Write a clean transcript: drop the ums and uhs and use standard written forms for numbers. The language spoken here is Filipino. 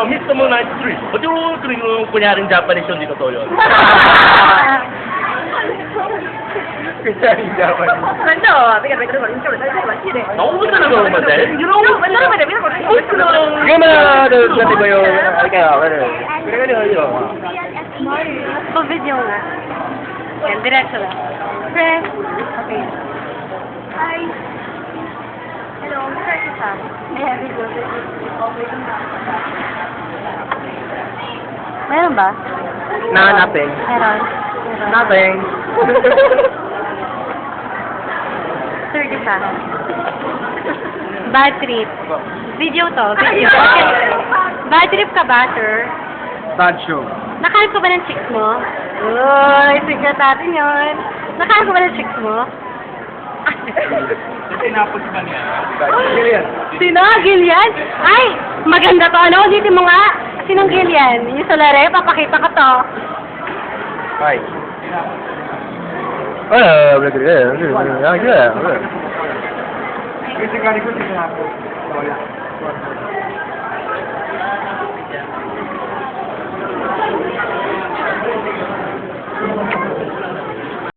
Mr. Moon 93. Ba't yung kunyaring Japanese yun, di totoo yun? Kunyaring Japanese. Naubos na naman naman dahil. Yung mga dati ba yung... Ay kaya, ano? Pinagano. Pa-video nga. Yan, diretso lang. Press. Okay. Hi. Hello, press ka. Ayan, video. Meron ba? Nothing. Meron. Nothing. Third isa. Bad trip. Video to. Video. Bad trip ka ba, sir? Bad show. Nakahanap ka ba ng chicks mo? Uy, secret natin yun. Nakahanap ka ba ng chicks mo? Tinapos ba niya? Gillian. Sino? Gillian? Ay, maganda to. Ano? Ulitin mo nga. Sinong Gillian? Yung solare, papakita ko to. Hi. Basically ko tinapos.